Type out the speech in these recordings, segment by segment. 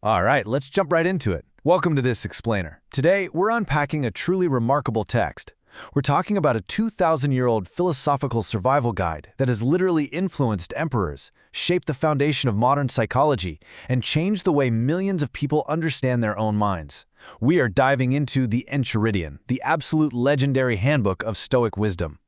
All right, let's jump right into it. Welcome to this explainer. Today, we're unpacking a truly remarkable text. We're talking about a 2,000-year-old philosophical survival guide that has literally influenced emperors, shaped the foundation of modern psychology, and changed the way millions of people understand their own minds. We are diving into the Enchiridion, the absolute legendary handbook of Stoic wisdom.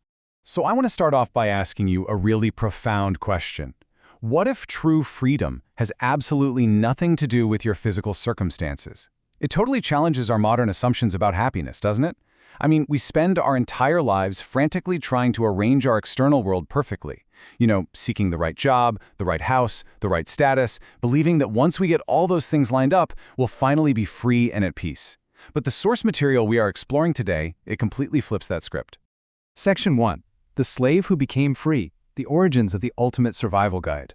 So I want to start off by asking you a really profound question. What if true freedom has absolutely nothing to do with your physical circumstances? It totally challenges our modern assumptions about happiness, doesn't it? I mean, we spend our entire lives frantically trying to arrange our external world perfectly. Seeking the right job, the right house, the right status, believing that once we get all those things lined up, we'll finally be free and at peace. But the source material we are exploring today, it completely flips that script. Section 1. The Slave Who Became Free. The Origins of the Ultimate Survival Guide.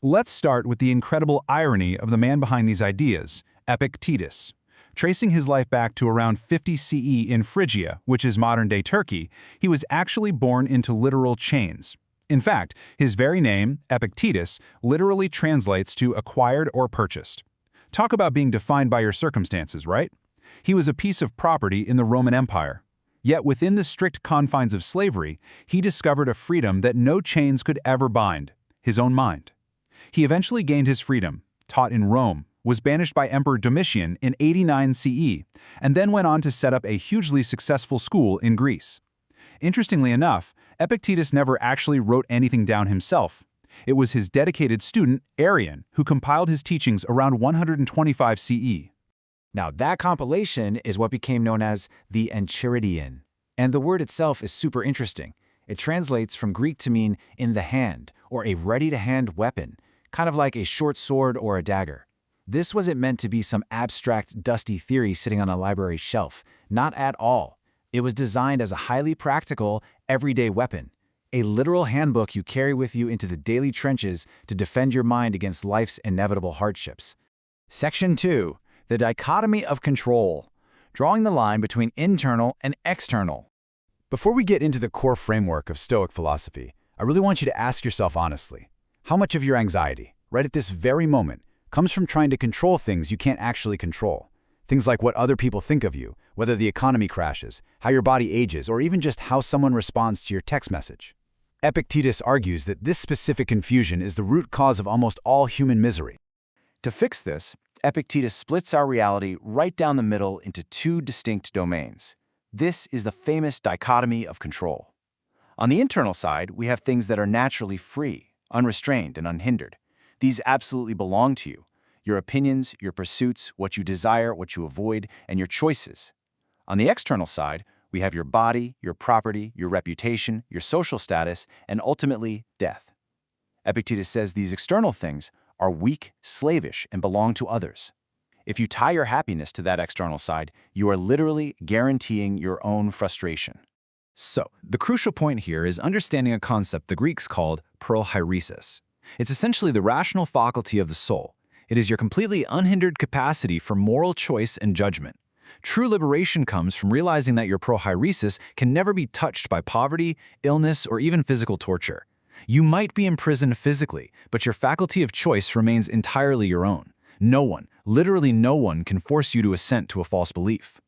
Let's start with the incredible irony of the man behind these ideas, Epictetus. Tracing his life back to around 50 CE in Phrygia, which is modern-day Turkey, he was actually born into literal chains. In fact, his very name, Epictetus, literally translates to acquired or purchased. Talk about being defined by your circumstances, right? He was a piece of property in the Roman Empire. Yet within the strict confines of slavery, he discovered a freedom that no chains could ever bind, his own mind. He eventually gained his freedom, taught in Rome, was banished by Emperor Domitian in 89 CE, and then went on to set up a hugely successful school in Greece. Interestingly enough, Epictetus never actually wrote anything down himself. It was his dedicated student, Arrian, who compiled his teachings around 125 CE. Now, that compilation is what became known as the Enchiridion. And the word itself is super interesting. It translates from Greek to mean in the hand, or a ready-to-hand weapon, kind of like a short sword or a dagger. This wasn't meant to be some abstract, dusty theory sitting on a library shelf. Not at all. It was designed as a highly practical, everyday weapon, a literal handbook you carry with you into the daily trenches to defend your mind against life's inevitable hardships. Section 2. The Dichotomy of Control, drawing the line between internal and external. Before we get into the core framework of Stoic philosophy, I really want you to ask yourself honestly, how much of your anxiety, right at this very moment, comes from trying to control things you can't actually control? Things like what other people think of you, whether the economy crashes, how your body ages, or even just how someone responds to your text message. Epictetus argues that this specific confusion is the root cause of almost all human misery. To fix this, Epictetus splits our reality right down the middle into two distinct domains. This is the famous dichotomy of control. On the internal side, we have things that are naturally free, unrestrained, and unhindered. These absolutely belong to you. Your opinions, your pursuits, what you desire, what you avoid, and your choices. On the external side, we have your body, your property, your reputation, your social status, and ultimately, death. Epictetus says these external things are weak, slavish, and belong to others. If you tie your happiness to that external side, you are literally guaranteeing your own frustration. So, the crucial point here is understanding a concept the Greeks called prohairesis. It's essentially the rational faculty of the soul. It is your completely unhindered capacity for moral choice and judgment. True liberation comes from realizing that your prohairesis can never be touched by poverty, illness, or even physical torture. You might be imprisoned physically, but your faculty of choice remains entirely your own. No one, literally no one, can force you to assent to a false belief.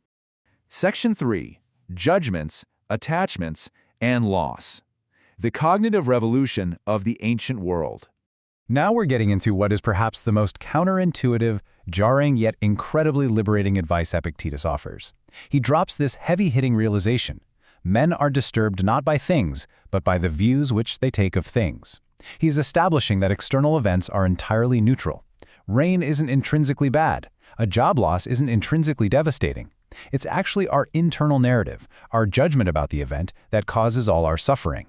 Section 3. Judgments, Attachments, and Loss. The cognitive revolution of the ancient world. Now we're getting into what is perhaps the most counterintuitive, jarring, yet incredibly liberating advice Epictetus offers. He drops this heavy-hitting realization. Men are disturbed not by things, but by the views which they take of things. He's establishing that external events are entirely neutral. Rain isn't intrinsically bad. A job loss isn't intrinsically devastating. It's actually our internal narrative, our judgment about the event, that causes all our suffering.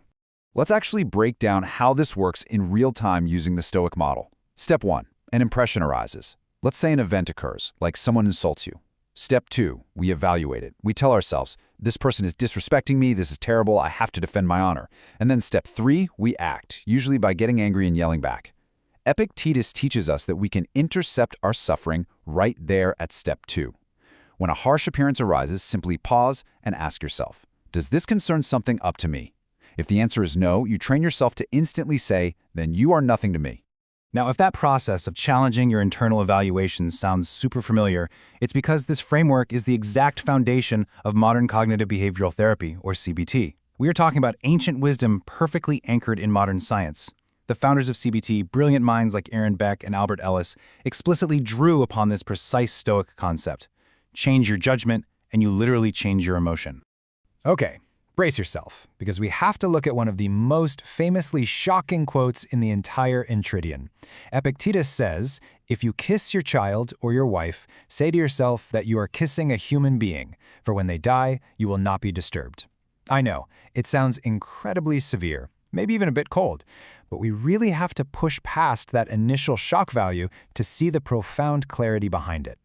Let's actually break down how this works in real time using the Stoic model. Step 1. An impression arises. Let's say an event occurs, like someone insults you. Step 2. We evaluate it. We tell ourselves, this person is disrespecting me, this is terrible, I have to defend my honor. And then step 3, we act, usually by getting angry and yelling back. Epictetus teaches us that we can intercept our suffering right there at step 2. When a harsh appearance arises, simply pause and ask yourself, does this concern something up to me? If the answer is no, you train yourself to instantly say, then you are nothing to me. Now, if that process of challenging your internal evaluations sounds super familiar, it's because this framework is the exact foundation of modern cognitive behavioral therapy, or CBT. We are talking about ancient wisdom perfectly anchored in modern science. The founders of CBT, brilliant minds like Aaron Beck and Albert Ellis, explicitly drew upon this precise Stoic concept. Change your judgment, and you literally change your emotion. Okay, brace yourself, because we have to look at one of the most famously shocking quotes in the entire Enchiridion. Epictetus says, "If you kiss your child or your wife, say to yourself that you are kissing a human being, for when they die, you will not be disturbed." I know, it sounds incredibly severe, maybe even a bit cold, but we really have to push past that initial shock value to see the profound clarity behind it.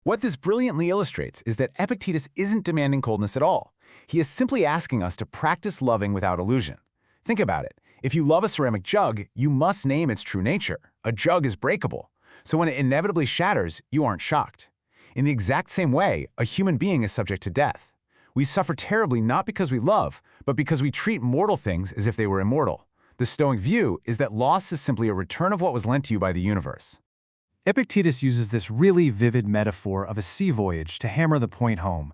What this brilliantly illustrates is that Epictetus isn't demanding coldness at all. He is simply asking us to practice loving without illusion. Think about it. If you love a ceramic jug, you must name its true nature. A jug is breakable, so when it inevitably shatters, you aren't shocked. In the exact same way, a human being is subject to death. We suffer terribly not because we love, but because we treat mortal things as if they were immortal. The Stoic view is that loss is simply a return of what was lent to you by the universe. Epictetus uses this really vivid metaphor of a sea voyage to hammer the point home.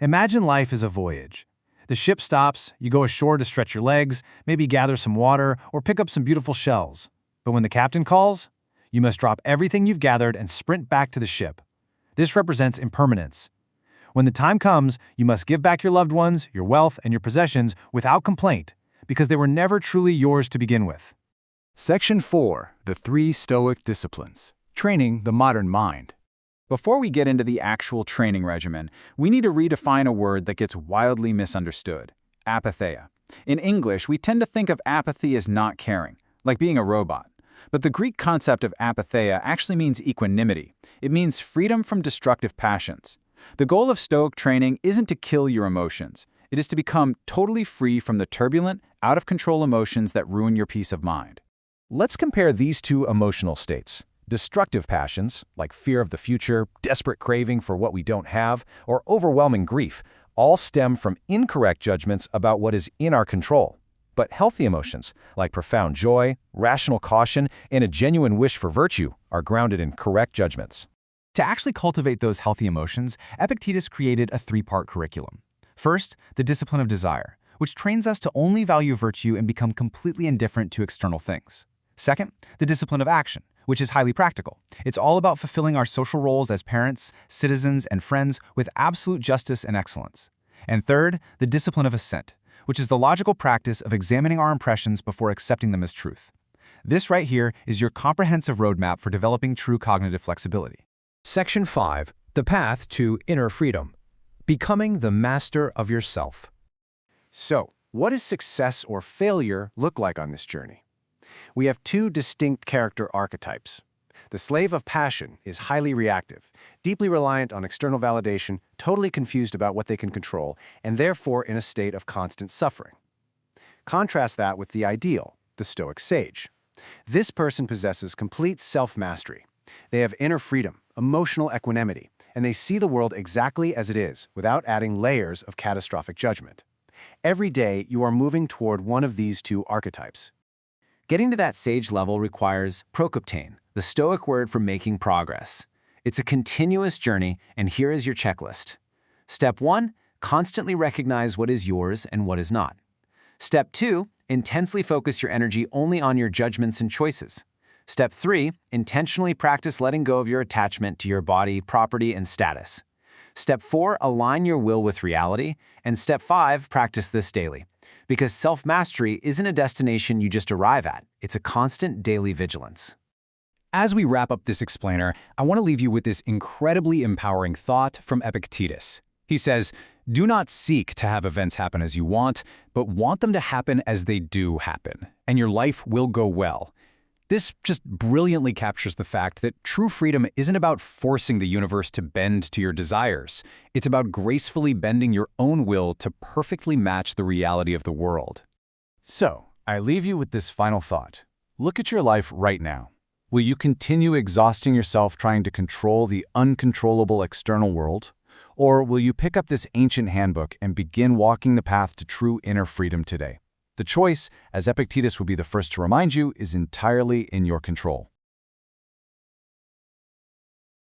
Imagine life as a voyage. The ship stops, you go ashore to stretch your legs, maybe gather some water, or pick up some beautiful shells. But when the captain calls, you must drop everything you've gathered and sprint back to the ship. This represents impermanence. When the time comes, you must give back your loved ones, your wealth, and your possessions without complaint, because they were never truly yours to begin with. Section 4. The 3 Stoic Disciplines. Training the modern mind. Before we get into the actual training regimen, we need to redefine a word that gets wildly misunderstood: apatheia. In English, we tend to think of apathy as not caring, like being a robot. But the Greek concept of apatheia actually means equanimity. It means freedom from destructive passions. The goal of Stoic training isn't to kill your emotions. It is to become totally free from the turbulent, out-of-control emotions that ruin your peace of mind. Let's compare these two emotional states. Destructive passions, like fear of the future, desperate craving for what we don't have, or overwhelming grief, all stem from incorrect judgments about what is in our control. But healthy emotions, like profound joy, rational caution, and a genuine wish for virtue, are grounded in correct judgments. To actually cultivate those healthy emotions, Epictetus created a 3-part curriculum. First, the discipline of desire, which trains us to only value virtue and become completely indifferent to external things. Second, the discipline of action, which is highly practical. It's all about fulfilling our social roles as parents, citizens, and friends with absolute justice and excellence. And third, the discipline of assent, which is the logical practice of examining our impressions before accepting them as truth. This right here is your comprehensive roadmap for developing true cognitive flexibility. Section 5. The Path to Inner Freedom. Becoming the master of yourself. So, what does success or failure look like on this journey? We have 2 distinct character archetypes. The slave of passion is highly reactive, deeply reliant on external validation, totally confused about what they can control, and therefore in a state of constant suffering. Contrast that with the ideal, the Stoic sage. This person possesses complete self-mastery. They have inner freedom, emotional equanimity, and they see the world exactly as it is, without adding layers of catastrophic judgment. Every day, you are moving toward one of these 2 archetypes. Getting to that sage level requires prokoptein, the Stoic word for making progress. It's a continuous journey, and here is your checklist. Step 1, constantly recognize what is yours and what is not. Step 2, intensely focus your energy only on your judgments and choices. Step 3, intentionally practice letting go of your attachment to your body, property, and status. Step 4, align your will with reality. And Step 5, practice this daily. Because self-mastery isn't a destination you just arrive at. It's a constant daily vigilance. As we wrap up this explainer, I want to leave you with this incredibly empowering thought from Epictetus. He says, "Do not seek to have events happen as you want, but want them to happen as they do happen, and your life will go well." This just brilliantly captures the fact that true freedom isn't about forcing the universe to bend to your desires. It's about gracefully bending your own will to perfectly match the reality of the world. So, I leave you with this final thought. Look at your life right now. Will you continue exhausting yourself trying to control the uncontrollable external world? Or will you pick up this ancient handbook and begin walking the path to true inner freedom today? The choice, as Epictetus would be the first to remind you, is entirely in your control.